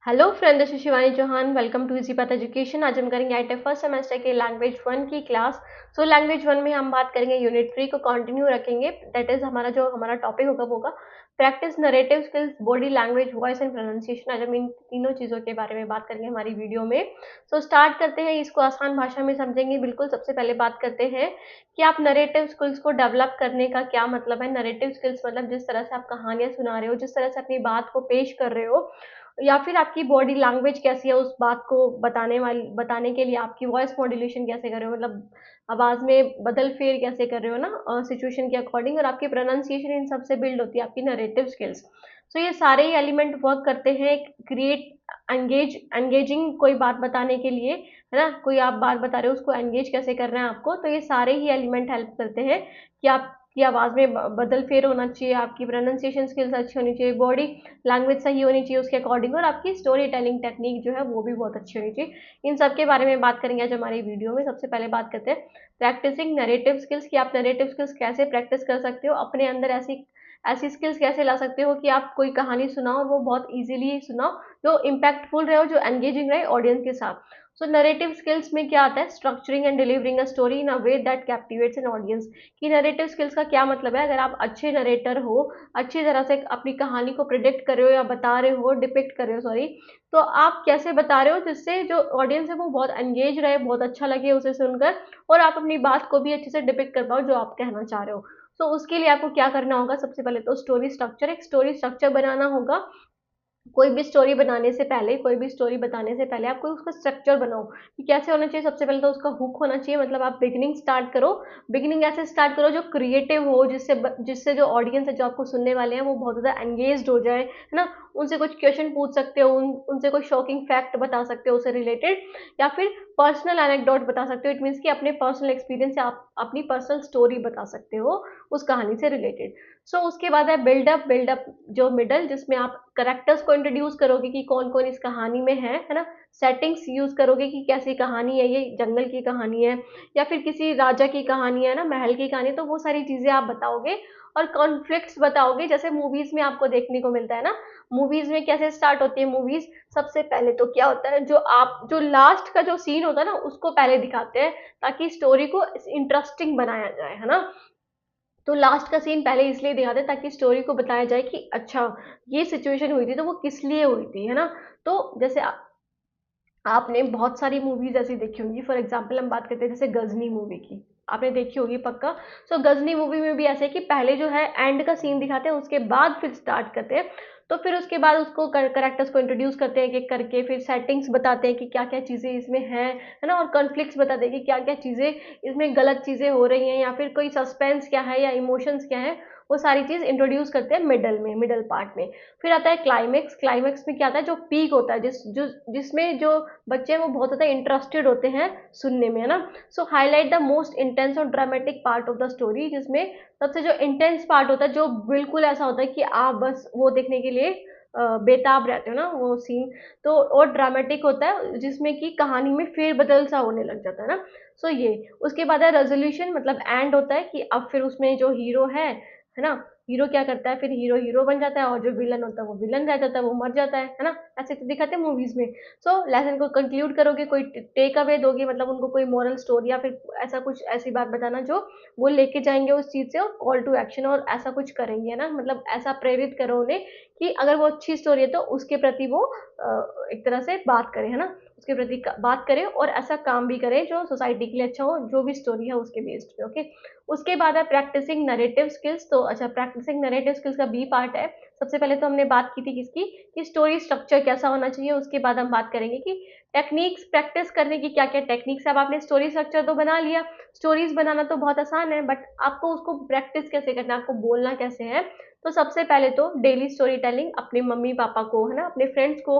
Hello friend, this is Shivani Chauhan. Welcome to easy path education. आज हम करेंगे आईटेक फर्स्ट सेमेस्टर के लैंग्वेज वन की क्लास। लैंग्वेज वन में हम बात करेंगे यूनिट 3 को कंटिन्यू रखेंगे। दैट इज हमारा टॉपिक होगा वो होगा practice narrative skills, body language, voice and pronunciation. आज हम इन तीनों चीज़ों के बारे में बात करेंगे हमारी वीडियो में। स्टार्ट करते हैं, इसको आसान भाषा में समझेंगे। बिल्कुल सबसे पहले बात करते हैं कि आप नरेटिव स्किल्स को डेवलप करने का क्या मतलब है। नरेटिव स्किल्स मतलब जिस तरह से आप कहानियां सुना रहे हो, जिस तरह से अपनी बात को पेश कर रहे हो, या फिर आपकी बॉडी लैंग्वेज कैसी है उस बात को बताने के लिए आपकी वॉइस मॉड्यूलेशन कैसे कर रहे हो, मतलब आवाज़ में बदल फेर कैसे कर रहे हो ना सिचुएशन के अकॉर्डिंग, और आपकी प्रोनाउंसिएशन इन सब से बिल्ड होती है आपकी नरेटिव स्किल्स। ये सारे ही एलिमेंट वर्क करते हैं क्रिएट एंगेजिंग कोई बात बताने के लिए, है ना। कोई आप बात बता रहे हो, उसको एंगेज कैसे करना है आपको, तो ये सारे ही एलिमेंट हेल्प करते हैं कि आपकी आवाज़ में बदल फेर होना चाहिए, आपकी प्रोनाउंसिएशन स्किल्स अच्छी होनी चाहिए, बॉडी लैंग्वेज सही होनी चाहिए उसके अकॉर्डिंग, और आपकी स्टोरी टेलिंग टेक्निक जो है वो भी बहुत अच्छी होनी चाहिए। इन सब के बारे में बात करेंगे आज हमारी वीडियो में। सबसे पहले बात करते हैं प्रैक्टिसिंग नरेटिव स्किल्स कि आप नरेटिव स्किल्स कैसे प्रैक्टिस कर सकते हो, अपने अंदर ऐसी ऐसी स्किल्स कैसे ला सकते हो कि आप कोई कहानी सुनाओ और वो बहुत इजीली सुनाओ, जो इम्पैक्टफुल रहे, जो एंगेजिंग रहे ऑडियंस के साथ। नरेटिव स्किल्स में क्या आता है, structuring and delivering a story in a way that कैप्टिवेट्स an audience. कि नरेटिव स्किल्स का क्या मतलब है, अगर आप अच्छे नरेटर हो, अच्छी तरह से अपनी कहानी को प्रिडिक्ट कर रहे हो या बता रहे हो, डिपिक्ट कर रहे हो सॉरी, तो आप कैसे बता रहे हो जिससे जो ऑडियंस है वो बहुत एंगेज रहे, बहुत अच्छा लगे उसे सुनकर, और आप अपनी बात को भी अच्छे से डिपिक्ट कर पाओ जो आप कहना चाह रहे हो। उसके लिए आपको क्या करना होगा, सबसे पहले तो स्टोरी स्ट्रक्चर, एक स्टोरी स्ट्रक्चर बनाना होगा। कोई भी स्टोरी बनाने से पहले, कोई भी स्टोरी बताने से पहले आपको उसका स्ट्रक्चर बनाओ कि कैसे होना चाहिए। सबसे पहले तो उसका हुक होना चाहिए, मतलब आप बिगिनिंग स्टार्ट करो। बिगिनिंग ऐसे स्टार्ट करो जो क्रिएटिव हो, जिससे जो ऑडियंस है, जो आपको सुनने वाले हैं, वो बहुत ज़्यादा एंगेज्ड हो जाए, है ना। उनसे कुछ क्वेश्चन पूछ सकते हो, उनसे कोई शॉकिंग फैक्ट बता सकते हो उससे रिलेटेड, या फिर पर्सनल एनेक्डोट बता सकते हो। इट मीन्स कि अपने पर्सनल एक्सपीरियंस से आप अपनी पर्सनल स्टोरी बता सकते हो उस कहानी से रिलेटेड। उसके बाद है बिल्डअप। बिल्डअप जो मिडल, जिसमें आप करेक्टर्स को इंट्रोड्यूस करोगे कि कौन कौन इस कहानी में है ना। सेटिंग्स यूज करोगे कि कैसी कहानी है, ये जंगल की कहानी है या फिर किसी राजा की कहानी है ना, महल की कहानी, तो वो सारी चीजें आप बताओगे। और कॉन्फ्लिक्ट्स बताओगे, जैसे मूवीज में आपको देखने को मिलता है ना। मूवीज में कैसे स्टार्ट होती है मूवीज, सबसे पहले तो क्या होता है, जो लास्ट का जो सीन होता है ना उसको पहले दिखाते हैं, ताकि स्टोरी को इंटरेस्टिंग बनाया जाए, है ना। लास्ट का सीन पहले इसलिए दिखाते हैं ताकि स्टोरी को बताया जाए कि अच्छा, ये सिचुएशन हुई थी तो वो किस लिए हुई थी, है ना। जैसे आपने बहुत सारी मूवीज ऐसी देखी होंगी। फॉर एग्जाम्पल हम बात करते हैं जैसे गजनी मूवी की, आपने देखी होगी पक्का। गजनी मूवी में भी ऐसे है कि पहले जो है एंड का सीन दिखाते हैं, उसके बाद फिर स्टार्ट करते हैं। फिर उसके बाद उसको करेक्टर्स को इंट्रोड्यूस करते हैं एक एक करके, फिर सेटिंग्स बताते हैं कि क्या क्या चीज़ें इसमें हैं, है ना, और कॉन्फ्लिक्ट्स बताते हैं कि क्या क्या चीज़ें इसमें गलत चीज़ें हो रही हैं, या फिर कोई सस्पेंस क्या है या इमोशंस क्या है, वो सारी चीज़ इंट्रोड्यूस करते हैं मिडल में, मिडल पार्ट में। फिर आता है क्लाइमेक्स। क्लाइमेक्स में क्या आता है, जो पीक होता है, जिसमें जो बच्चे हैं वो बहुत ज़्यादा इंटरेस्टेड होते हैं सुनने में, है ना। हाईलाइट द मोस्ट इंटेंस और dramatic part of the story, जिसमें सबसे जो इंटेंस पार्ट होता है, जो बिल्कुल ऐसा होता है कि आप बस वो देखने के लिए बेताब रहते हो ना वो सीन। और ड्रामेटिक होता है, जिसमें कि कहानी में फेरबदल सा होने लग जाता है ना। ये उसके बाद है रेजोल्यूशन, मतलब एंड होता है कि अब फिर उसमें जो हीरो है ना, हीरो क्या करता है, फिर हीरो हीरो बन जाता है, और जो विलन होता है वो विलन रह जाता है, वो मर जाता है ना। ऐसे तो दिखाते हैं मूवीज में। लेसन को कंक्लूड करोगे, कोई टेक अवे दोगे, मतलब उनको कोई मोरल स्टोरी या फिर ऐसा कुछ, ऐसी बात बताना जो वो लेके जाएंगे उस चीज से, और कॉल टू एक्शन, और ऐसा कुछ करेंगे ना, मतलब ऐसा प्रेरित करो उन्हें कि अगर वो अच्छी स्टोरी है तो उसके प्रति वो एक तरह से बात करें, है ना, उसके प्रति बात करें और ऐसा काम भी करें जो सोसाइटी के लिए अच्छा हो, जो भी स्टोरी है उसके बेस्ड पे। ओके, उसके बाद है प्रैक्टिसिंग नरेटिव स्किल्स। अच्छा, प्रैक्टिसिंग नरेटिव स्किल्स का बी पार्ट है। सबसे पहले तो हमने बात की थी किसकी, कि स्टोरी स्ट्रक्चर कैसा होना चाहिए। उसके बाद हम बात करेंगे कि टेक्निक्स, प्रैक्टिस करने की क्या क्या टेक्निक्स है। अब आपने स्टोरी स्ट्रक्चर तो बना लिया, स्टोरीज बनाना तो बहुत आसान है, बट आपको उसको प्रैक्टिस कैसे करना है, आपको बोलना कैसे है। सबसे पहले तो डेली स्टोरी टेलिंग, अपने मम्मी पापा को, है ना, अपने फ्रेंड्स को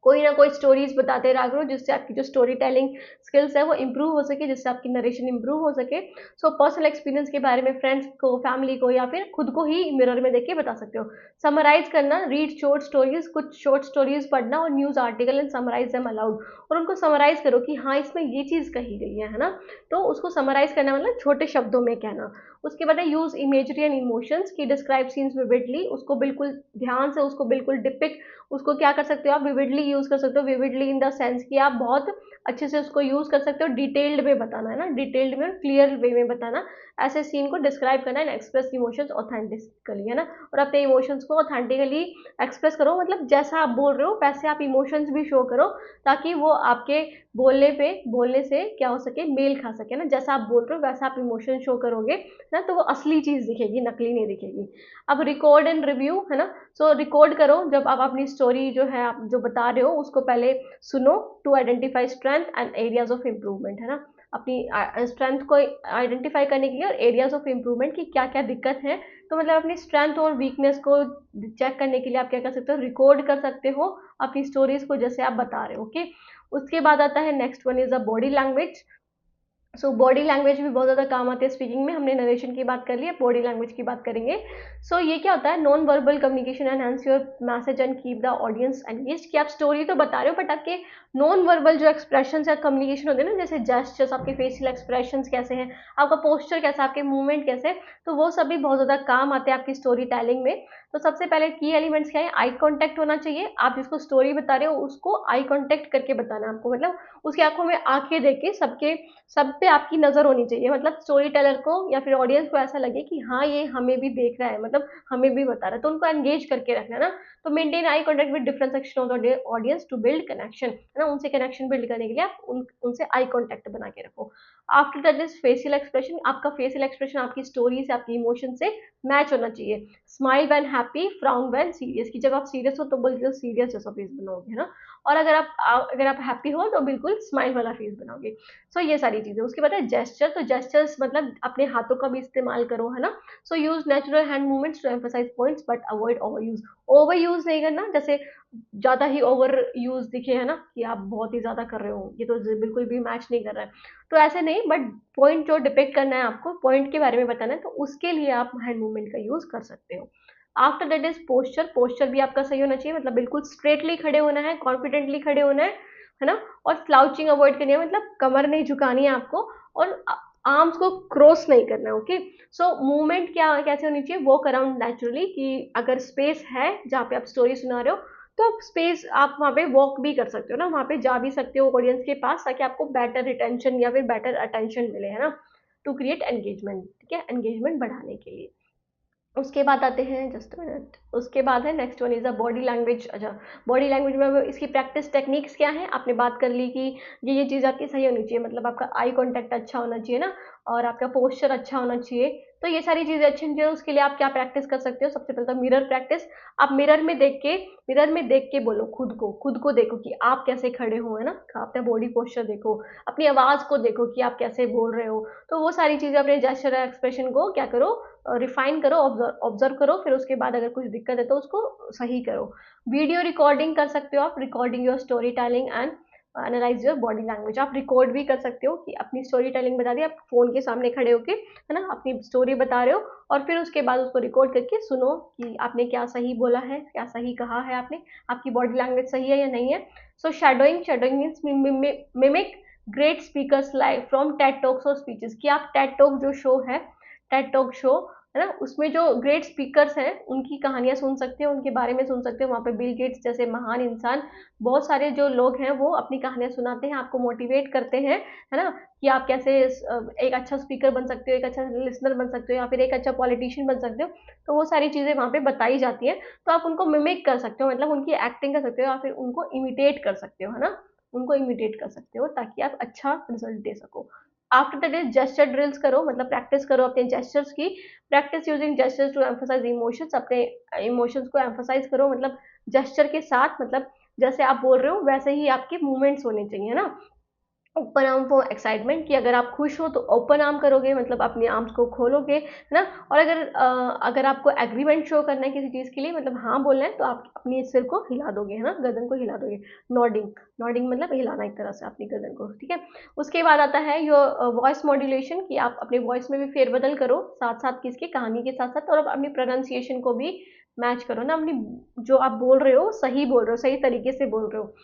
कोई ना कोई स्टोरीज बताते रहा करो जिससे आपकी जो स्टोरी टेलिंग स्किल्स है वो इम्प्रूव हो सके, जिससे आपकी नरेशन इम्प्रूव हो सके। सो पर्सनल एक्सपीरियंस के बारे में फ्रेंड्स को, फैमिली को या फिर खुद को ही मिरर में देख के बता सकते हो। समराइज करना, रीड शॉर्ट स्टोरीज, कुछ शॉर्ट स्टोरीज पढ़ना और news article and summarise them aloud, और उनको समराइज करो कि हाँ इसमें ये चीज़ कही गई है ना। तो उसको समराइज करना मतलब छोटे शब्दों में कहना। उसके बाद है यूज इमेजरी एंड इमोशंस की डिस्क्राइब सीन्स विविडली, उसको बिल्कुल ध्यान से, उसको बिल्कुल डिपिक्ट, उसको क्या कर सकते हो आप, विविडली यूज कर सकते हो। विविडली इन द सेंस कि आप बहुत अच्छे से उसको यूज कर सकते हो, डिटेल्ड में बताना है ना, डिटेल्ड में क्लियर वे में बताना, ऐसे सीन को डिस्क्राइब करना एंड एक्सप्रेस इमोशंस ऑथेंटिकली, है ना। और अपने इमोशंस को ऑथेंटिकली एक्सप्रेस करो, मतलब जैसा आप बोल रहे हो वैसे आप इमोशंस भी शो करो, ताकि वो आपके बोलने से क्या हो सके, मेल खा सके ना। जैसा आप बोल रहे हो वैसा आप इमोशन शो करोगे ना, तो वो असली चीज दिखेगी, नकली नहीं दिखेगी। अब रिकॉर्ड एंड रिव्यू, है ना। सो रिकॉर्ड करो, जब आप अपनी स्टोरी जो है आप जो बता रहे हो उसको पहले सुनो, to identify strength and areas of improvement, है ना। अपनी स्ट्रेंथ को आइडेंटिफाई करने के लिए और एरियाज ऑफ इम्प्रूवमेंट की क्या क्या दिक्कत है, तो मतलब अपनी स्ट्रेंथ और वीकनेस को चेक करने के लिए आप क्या कर सकते हो, रिकॉर्ड कर सकते हो अपनी स्टोरीज को जैसे आप बता रहे हो। ओके। उसके बाद आता है next one is a body language. So body language भी बहुत ज़्यादा काम आती है स्पीकिंग में। हमने नरेशन की बात कर ली है, बॉडी लैंग्वेज की बात करेंगे। सो ये क्या होता है, non verbal communication enhance your message and keep the audience engaged, कि आप स्टोरी तो बता रहे हो बट आपके नॉन वर्बल जो एक्सप्रेशन या कम्युनिकेशन होते हैं ना, जैसे जेस्चर्स, आपके फेशियल एक्सप्रेशन कैसे हैं, आपका पोस्चर कैसा, आपके मूवमेंट कैसे, तो वो सभी बहुत ज़्यादा काम आते हैं आपकी स्टोरी टेलिंग में। तो सबसे पहले की एलिमेंट्स क्या है, आई कॉन्टैक्ट होना चाहिए। आप जिसको स्टोरी बता रहे हो उसको आई कॉन्टैक्ट करके बताना है आपको, मतलब उसकी आंखों में आंखें देख के सब पे आपकी नज़र होनी चाहिए, मतलब स्टोरी टेलर को या फिर ऑडियंस को ऐसा लगे कि हाँ ये हमें भी देख रहा है, मतलब हमें भी बता रहा है, तो उनको एंगेज करके रखना है ना। तो maintain eye contact with different section of the audience to build connection, है ना। उनसे कनेक्शन बिल्ड करने के लिए आप उनसे आई कॉन्टेक्ट बना के रखो। After that is facial expression, आपका फेशियल एक्सप्रेशन आपकी स्टोरी से, आपकी इमोशन से मैच होना चाहिए। Smile when happy, frown when serious, कि जब आप सीरियस हो तो बिल्कुल सीरियस जैसा फेस बनाओगे, है ना। और अगर आप हैप्पी हो तो बिल्कुल स्माइल वाला फेस बनाओगे। सो ये सारी चीजें। उसके बाद है जेस्चर, तो जेस्चर्स मतलब अपने हाथों का भी इस्तेमाल करो, है ना। So use natural hand movements to emphasise points but avoid overuse. Overuse नहीं करना, जैसे ज्यादा ही ओवर यूज दिखे, है ना, कि आप बहुत ही ज्यादा कर रहे हो, ये तो बिल्कुल भी मैच नहीं कर रहा है, तो ऐसे नहीं, बट पॉइंट जो डिपेक्ट करना है आपको, पॉइंट के बारे में बताना है, तो उसके लिए आप हैंड मूवमेंट का यूज कर सकते हो। After that is posture, posture भी आपका सही होना चाहिए, मतलब बिल्कुल स्ट्रेटली खड़े होना है, कॉन्फिडेंटली खड़े होना है ना। और स्लाउचिंग अवॉइड करनी है, मतलब कमर नहीं झुकानी है आपको, और आर्म्स को क्रॉस नहीं करना है। ओके। सो मूवमेंट क्या कैसे होनी चाहिए, वॉक अराउंड नेचुरली, कि अगर स्पेस है जहाँ पे आप स्टोरी सुना रहे हो तो आप स्पेस, आप वहाँ पे वॉक भी कर सकते हो ना, वहाँ पे जा भी सकते हो ऑडियंस के पास, ताकि आपको बेटर रिटेंशन या फिर बेटर अटेंशन मिले, है ना, टू क्रिएट एंगेजमेंट। ठीक है, एंगेजमेंट बढ़ाने के लिए। उसके बाद आते हैं, जस्ट मिनट, उसके बाद है next one is a body language. अच्छा, बॉडी लैंग्वेज में अब इसकी प्रैक्टिस टेक्निक्स क्या है, आपने बात कर ली कि ये चीज़ आपकी सही होनी चाहिए, मतलब आपका आई कांटेक्ट अच्छा होना चाहिए ना, और आपका पोस्चर अच्छा होना चाहिए। तो ये सारी चीज़ें अच्छी होनी चाहिए। उसके लिए आप क्या प्रैक्टिस कर सकते हो, सबसे पहले तो मिरर प्रैक्टिस। आप मिरर में देख के बोलो, खुद को देखो कि आप कैसे खड़े हो, है ना, अपना बॉडी पोस्चर देखो, अपनी आवाज़ को देखो कि आप कैसे बोल रहे हो। तो वो सारी चीज़ें अपने जेस्चर एक्सप्रेशन को क्या करो, रिफाइन करो, ऑब्जर्व करो, फिर उसके बाद अगर कुछ दिक्कत है तो उसको सही करो। वीडियो रिकॉर्डिंग कर सकते हो आप, recording your story telling and analyse your body language. आप रिकॉर्ड भी कर सकते हो कि अपनी स्टोरी टेलिंग बता दी, आप फोन के सामने खड़े होके, है ना, अपनी स्टोरी बता रहे हो, और फिर उसके बाद उसको रिकॉर्ड करके सुनो कि आपने क्या सही बोला है, क्या सही कहा है आपने, आपकी बॉडी लैंग्वेज सही है या नहीं है। So shadowing means mimic great speakers live from TED talks और स्पीचेस, कि आप टेड टॉक जो शो है, टेड टॉक शो, है ना, उसमें जो ग्रेट स्पीकर्स हैं उनकी कहानियां सुन सकते हो, उनके बारे में सुन सकते हो। वहाँ पे बिल गेट्स जैसे महान इंसान, बहुत सारे जो लोग हैं वो अपनी कहानियां सुनाते हैं, आपको मोटिवेट करते हैं, है ना, कि आप कैसे एक अच्छा स्पीकर बन सकते हो, एक अच्छा लिसनर बन सकते हो, या फिर एक अच्छा पॉलिटिशियन बन सकते हो। तो वो सारी चीज़ें वहाँ पे बताई जाती हैं, तो आप उनको मिमिक कर सकते हो, मतलब उनकी एक्टिंग कर सकते हो, या फिर उनको इमिटेट कर सकते हो, है ना, उनको इमिटेट कर सकते हो, ताकि आप अच्छा रिजल्ट दे सको। After that is gesture drills करो, मतलब प्रैक्टिस करो अपने जेस्चर्स की। Practice using gestures to emphasise emotions, अपने इमोशंस को एम्फसाइज करो, मतलब जेस्चर के साथ, मतलब जैसे आप बोल रहे हो वैसे ही आपके मूवमेंट्स होने चाहिए, है ना। ओपन आर्म फॉर एक्साइटमेंट कि अगर आप खुश हो तो ओपन आर्म करोगे, मतलब अपने आर्म्स को खोलोगे, है ना। और अगर आपको एग्रीमेंट शो करना है किसी चीज़ के लिए, मतलब हाँ बोलना है, तो आप अपने सिर को हिला दोगे, है ना, गर्दन को हिला दोगे। नॉडिंग, नॉडिंग मतलब हिलाना एक तरह से अपनी गर्दन को, ठीक है। उसके बाद आता है योर वॉइस मॉड्यूलेशन कि आप अपने वॉइस में भी फेरबदल करो, साथ साथ किसके, कहानी के साथ साथ, और अपनी प्रोनाउंसिएशन को भी मैच करो ना, अपनी जो आप बोल रहे हो सही बोल रहे हो, सही तरीके से बोल रहे हो।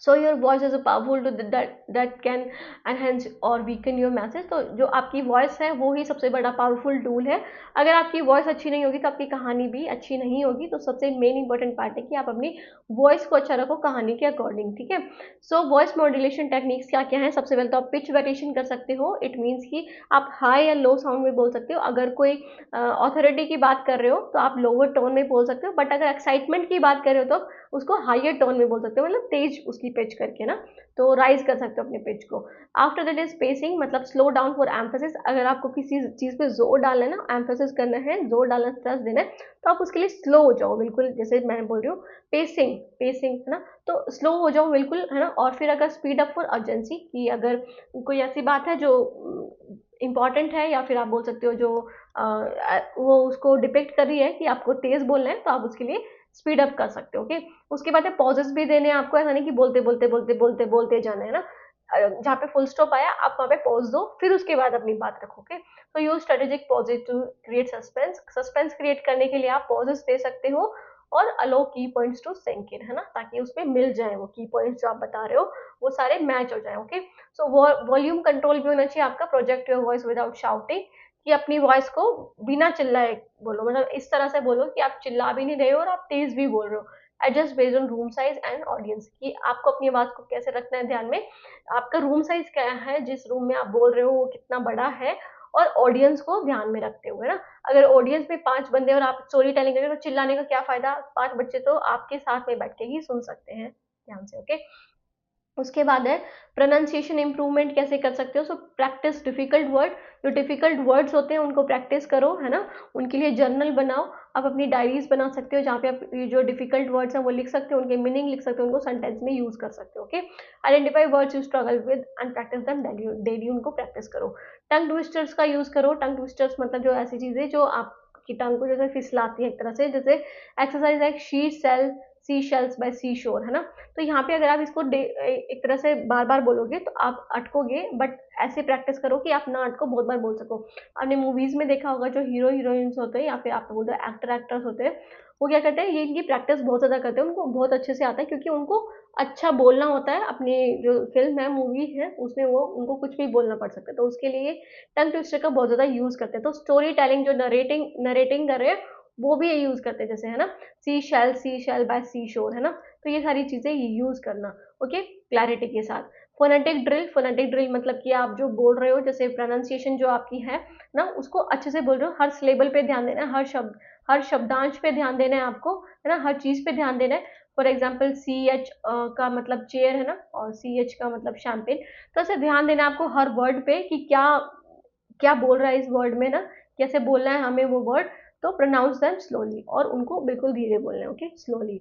So your voice is a powerful tool that can enhance or weaken your message. तो जो आपकी वॉइस है वो ही सबसे बड़ा पावरफुल टूल है। अगर आपकी वॉइस अच्छी नहीं होगी तो आपकी कहानी भी अच्छी नहीं होगी। तो सबसे मेन इंपॉर्टेंट पार्ट है कि आप अपनी वॉइस को अच्छा रखो कहानी के अकॉर्डिंग, ठीक है। सो वॉइस मॉड्यूलेशन टेक्निक्स क्या क्या है, सबसे पहले तो आप पिच वेरिएशन कर सकते हो। इट मीन्स कि आप हाई या लो साउंड में बोल सकते हो। अगर कोई अथॉरिटी की बात कर रहे हो तो आप लोअर टोन में बोल सकते हो, बट अगर एक्साइटमेंट की बात कर रहे हो तो उसको हाइयर टोन में बोल सकते हो, मतलब तेज उसकी पिच करके ना, तो राइज कर सकते हो अपने पिच को। आफ्टर दैट इज स्पेसिंग, मतलब स्लो डाउन फॉर एम्फेसिस। अगर आपको किसी चीज पे जोर डालना है ना, एम्फेसिस करना है, जोर डालना, स्ट्रेस देना है, तो आप उसके लिए स्लो हो जाओ बिल्कुल, जैसे मैं बोल रही हूँ पेसिंग, पेसिंग है ना, तो स्लो हो जाओ बिल्कुल, है ना। और फिर अगर स्पीड अप फॉर अर्जेंसी, कि अगर कोई ऐसी बात है जो इंपॉर्टेंट है, या फिर आप बोल सकते हो जो वो उसको डिपेक्ट कर रही है कि आपको तेज बोलना है, तो आप उसके लिए स्पीड अप कर सकते हो, ओके। उसके बाद है पॉजेस भी देने हैं आपको, ऐसा नहीं कि बोलते बोलते बोलते बोलते बोलते जाना है ना। जहाँ पे फुल स्टॉप आया आप वहाँ पे पॉज दो, फिर उसके बाद अपनी बात रखोगे। तो use strategic pauses to create suspense. Suspense create करने के लिए आप पॉजेस दे सकते हो, और अलो की पॉइंट्स टू सिंक इन, है ना, ताकि उसमें मिल जाए वो की पॉइंट्स जो आप बता रहे हो, वो सारे मैच हो जाए, ओके। सो वॉल्यूम कंट्रोल भी होना चाहिए आपका। Project your voice without shouting, कि अपनी वॉइस को बिना चिल्लाए बोलो, मतलब इस तरह से बोलो कि आप चिल्ला भी नहीं रहे हो और आप तेज भी बोल रहे हो। Adjust based on room size and audience, कि आपको अपनी आवाज को कैसे रखना है ध्यान में। आपका रूम साइज क्या है, जिस रूम में आप बोल रहे हो वो कितना बड़ा है, और ऑडियंस को ध्यान में रखते हुए ना। अगर ऑडियंस में 5 बंदे और आप स्टोरी टेलिंग करें तो चिल्लाने का क्या फायदा, 5 बच्चे तो आपके साथ में बैठ के ही सुन सकते हैं ध्यान से, ओके। उसके बाद है प्रोनाउंसिएशन इंप्रूवमेंट कैसे कर सकते हो। सो प्रैक्टिस डिफिकल्ट वर्ड, जो डिफिकल्ट वर्ड्स होते हैं उनको प्रैक्टिस करो, है ना। उनके लिए जर्नल बनाओ, आप अपनी डायरीज बना सकते हो, जहाँ पे आप ये जो डिफिकल्ट वर्ड्स हैं वो लिख सकते हो, उनके मीनिंग लिख सकते हो, उनको सेंटेंस में यूज कर सकते हो, okay. Identify words you struggle with and practice them daily, daily उनको प्रैक्टिस करो। टंग ट्विस्टर्स का यूज करो। टंग ट्विस्टर्स मतलब जो ऐसी चीजें जो आपकी टंग को जैसे फिसलाती है एक तरह से, जैसे exercise like she sell sea shells by sea shore, है ना। तो यहाँ पे अगर आप इसको एक तरह से बार बार बोलोगे तो आप अटकोगे, बट ऐसे प्रैक्टिस करो कि आप ना अटको, बहुत बार बोल सको। आपने मूवीज में देखा होगा जो हीरो हीरोइंस होते हैं, या फिर आप बोलते हो एक्टर एक्टर्स होते हैं, वो क्या करते हैं, ये इनकी प्रैक्टिस बहुत ज्यादा करते हैं, उनको बहुत अच्छे से आता है, क्योंकि उनको अच्छा बोलना होता है। अपनी जो फिल्म है, मूवी है, उसमें वो उनको कुछ भी बोलना पड़ सकता है, तो उसके लिए टंग ट्विस्टर का बहुत ज्यादा यूज करते हैं। तो स्टोरी टेलिंग जो नरेटिंग नरेटिंग कर रहे हैं, वो भी ये यूज करते हैं, जैसे है ना, सी शेल बाय सी शोर, है ना। तो ये सारी चीजें यूज करना, ओके, क्लैरिटी के साथ। फोनेटिक ड्रिल, फोनेटिक ड्रिल मतलब कि आप जो बोल रहे हो, जैसे प्रोनाउंसिएशन जो आपकी है ना, उसको अच्छे से बोल रहे हो, हर सिलेबल पे ध्यान देना है, हर शब्दांश पे ध्यान देना है आपको, है ना, हर चीज पे ध्यान देना है। फॉर एग्जाम्पल सी एच का मतलब चेयर, है ना, और सी एच का मतलब शैम्पेन। तो ऐसे ध्यान देना है आपको हर वर्ड पे कि क्या क्या बोल रहा है इस वर्ड में ना, कैसे बोलना है हमें वो वर्ड। तो प्रोनाउंस देम स्लोली, और उनको बिल्कुल धीरे बोलना है, ओके, स्लोली।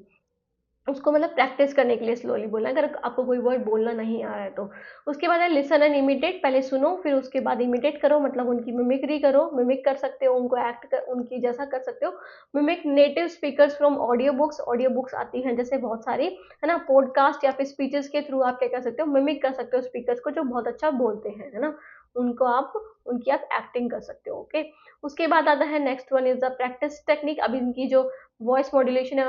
उसको मतलब प्रैक्टिस करने के लिए स्लोली बोलना है, अगर आपको कोई वर्ड बोलना नहीं आ रहा है तो। उसके बाद है लिसन एंड इमिटेट, पहले सुनो फिर उसके बाद इमिटेट करो, मतलब उनकी मिमिक्री करो, मिमिक कर सकते हो, उनको एक्ट कर उनकी जैसा कर सकते हो। Mimic native speakers from audio books, audio books आती हैं जैसे बहुत सारी, है ना, पॉडकास्ट या फिर स्पीचेस के थ्रू आप क्या कर सकते हो, मिमिक कर सकते हो स्पीकर्स को जो बहुत अच्छा बोलते हैं, है ना, उनको आप उनकी आप एक्टिंग कर सकते हो, ओके। उसके बाद आता है next one is the practice technique. अब इनकी जो वॉइस मॉड्यूलेशन है,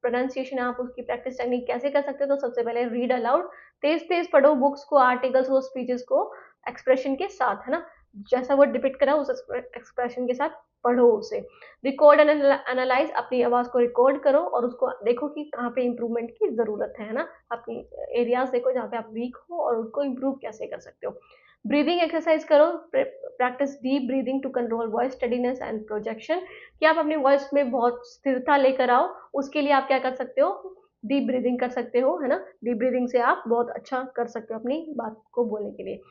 प्रोनाउंसिएशन है, आप उसकी प्रैक्टिस टेक्निक कैसे कर सकते हो। तो सबसे पहले रीड अलाउड, तेज तेज पढ़ो बुक्स को, आर्टिकल्स को, स्पीचेस को एक्सप्रेशन के साथ, है ना, जैसा वो डिपिक्ट करा उस एक्सप्रेशन के साथ पढ़ो उसे। रिकॉर्ड एंड एनालाइज, अपनी आवाज को रिकॉर्ड करो और उसको देखो कि कहाँ पे इंप्रूवमेंट की जरूरत है ना, अपनी एरियाज देखो जहाँ पे आप वीक हो और उनको इम्प्रूव कैसे कर सकते हो। ब्रीदिंग एक्सरसाइज करो, practice deep breathing to control voice steadiness and projection, कि आप अपनी वॉइस में बहुत स्थिरता लेकर आओ। उसके लिए आप क्या कर सकते हो, डीप ब्रीदिंग कर सकते हो, है ना। डीप ब्रीदिंग से आप बहुत अच्छा कर सकते हो अपनी बात को बोलने के लिए।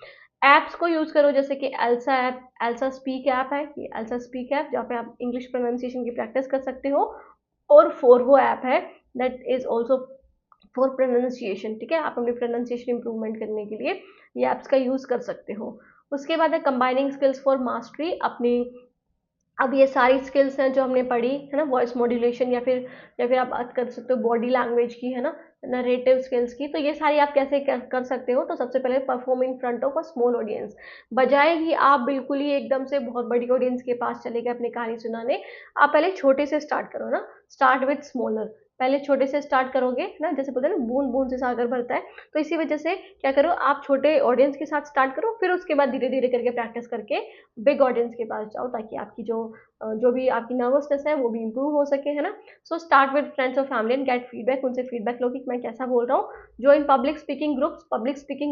एप्स को यूज करो, जैसे कि Elsa app, Elsa speak app है, कि एल्सा स्पीक ऐप जहाँ पे आप इंग्लिश प्रोनाउंसिएशन की प्रैक्टिस कर सकते हो। और फोरवो ऐप है, that is also for pronunciation, ठीक है, आप अपनी प्रोनाउंसिएशन इंप्रूवमेंट करने के लिए ये ऐप्स का यूज़ कर सकते हो। उसके बाद है कंबाइनिंग स्किल्स फॉर मास्टरी, अपनी अब ये सारी स्किल्स हैं जो हमने पढ़ी है ना, वॉइस मॉड्यूलेशन या फिर आप बात कर सकते हो बॉडी लैंग्वेज की, है ना, नरेटिव स्किल्स की, तो ये सारी आप कैसे कर सकते हो। तो सबसे पहले perform in front of a small audience, बजाय कि आप बिल्कुल ही एकदम से बहुत बड़ी ऑडियंस के पास चले गए अपनी कहानी सुनाने, आप पहले छोटे से स्टार्ट करो ना, स्टार्ट विथ स्मॉलर, पहले छोटे से स्टार्ट करोगे ना, जैसे बोलते हैं ना बूंद बूंद से सागर भरता है, तो इसी वजह से क्या करो, आप छोटे ऑडियंस के साथ स्टार्ट करो, फिर उसके बाद धीरे धीरे करके प्रैक्टिस करके बिग ऑडियंस के पास जाओ, ताकि आपकी जो भी आपकी नर्वसनेस है वो भी इम्प्रूव हो सके, है ना। सो स्टार्ट विद फ्रेंड्स और फैमिली एंड गेट फीडबैक, उनसे फीडबैक लो कि मैं कैसा बोल रहा हूँ। ज्वाइन पब्लिक स्पीकिंग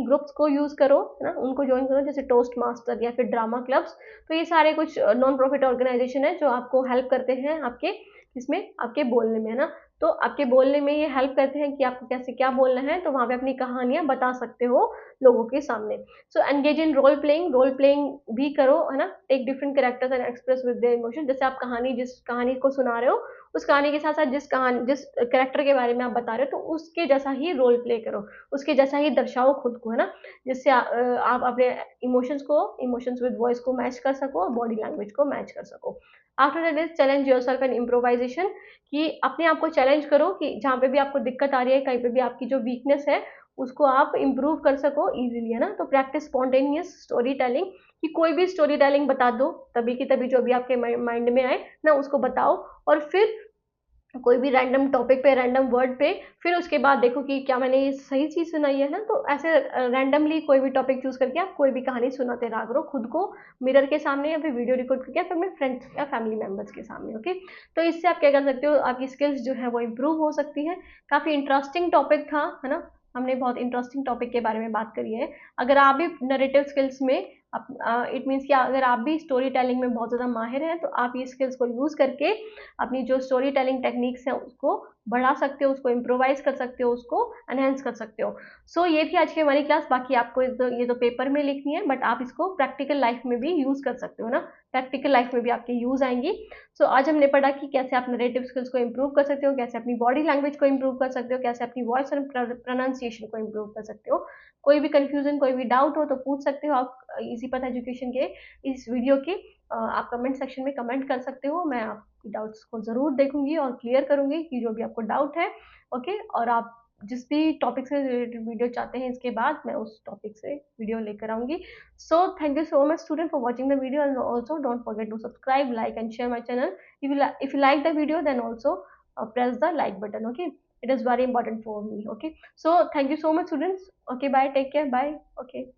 ग्रुप्स को यूज करो, है ना, उनको ज्वाइन करो, जैसे टोस्ट मास्टर या फिर ड्रामा क्लब्स। तो ये सारे कुछ नॉन प्रॉफिट ऑर्गेनाइजेशन है जो आपको हेल्प करते हैं आपके इसमें, आपके बोलने में, है ना। तो आपके बोलने में ये हेल्प करते हैं कि आपको कैसे क्या बोलना है, तो वहाँ पे अपनी कहानियां बता सकते हो लोगों के सामने। So engage in role playing भी करो, है ना, take different characters and express with their emotion, जैसे आप जिस कहानी को सुना रहे हो, उस कहानी के साथ साथ जिस कैरेक्टर के बारे में आप बता रहे हो, तो उसके जैसा ही रोल प्ले करो, उसके जैसा ही दर्शाओ खुद को, है ना, जिससे आप अपने इमोशंस विद वॉइस को मैच कर सको और बॉडी लैंग्वेज को मैच कर सको। After that is challenge yourself and improvisation, कि अपने आप को चैलेंज करो कि जहाँ पे भी आपको दिक्कत आ रही है, कहीं पे भी आपकी जो वीकनेस है उसको आप इम्प्रूव कर सको इजीली, है ना। तो प्रैक्टिस स्पॉन्टेनियस स्टोरी टेलिंग, कि कोई भी स्टोरी टेलिंग बता दो, तभी की तभी जो भी आपके माइंड में आए ना उसको बताओ, और फिर कोई भी रैंडम टॉपिक पे, रैंडम वर्ड पे, फिर उसके बाद देखो कि क्या मैंने ये सही चीज़ सुनाई है ना। तो ऐसे रैंडमली कोई भी टॉपिक चूज करके आप कोई भी कहानी सुनाते रहा करो खुद को, मिरर के सामने या फिर वीडियो रिकॉर्ड करके या फिर अपने फ्रेंड्स या फैमिली मेंबर्स के सामने, ओके। तो इससे आप क्या कर सकते हो, आपकी स्किल्स जो है वो इम्प्रूव हो सकती है। काफ़ी इंटरेस्टिंग टॉपिक था, है ना, हमने बहुत इंटरेस्टिंग टॉपिक के बारे में बात करी है। अगर आप भी नरेटिव स्किल्स में इट मीन्स कि अगर आप भी स्टोरी टेलिंग में बहुत ज़्यादा माहिर हैं, तो आप ये स्किल्स को यूज़ करके अपनी जो स्टोरी टेलिंग टेक्निक्स हैं उसको बढ़ा सकते हो, उसको इम्प्रोवाइज कर सकते हो, उसको एनहेंस कर सकते हो। सो ये थी आज की हमारी क्लास। बाकी आपको ये तो पेपर में लिखनी है, बट आप इसको प्रैक्टिकल लाइफ में भी यूज कर सकते हो ना, प्रैक्टिकल लाइफ में भी आपके यूज आएंगी। सो आज हमने पढ़ा कि कैसे आप नरेटिव स्किल्स को इम्प्रूव कर सकते हो, कैसे अपनी बॉडी लैंग्वेज को इम्प्रूव कर सकते हो, कैसे अपनी वॉइस और प्रोनाउंसिएशन को इम्प्रूव कर सकते हो। कोई भी कंफ्यूजन, कोई भी डाउट हो तो पूछ सकते हो आप इजी पथ एजुकेशन के इस वीडियो के आप कमेंट सेक्शन में कमेंट कर सकते हो। मैं आपकी डाउट्स को ज़रूर देखूंगी और क्लियर करूंगी कि जो भी आपको डाउट है, ओके। और आप जिस भी टॉपिक से रिलेटेड वीडियो चाहते हैं इसके बाद, मैं उस टॉपिक से वीडियो लेकर आऊंगी। So thank you so much student for watching the video, and also don't forget to subscribe, like and share my channel. If you like the video, then also press the like button, okay. It is very important for me, okay. So thank you so much students, okay, bye, take care, bye, okay.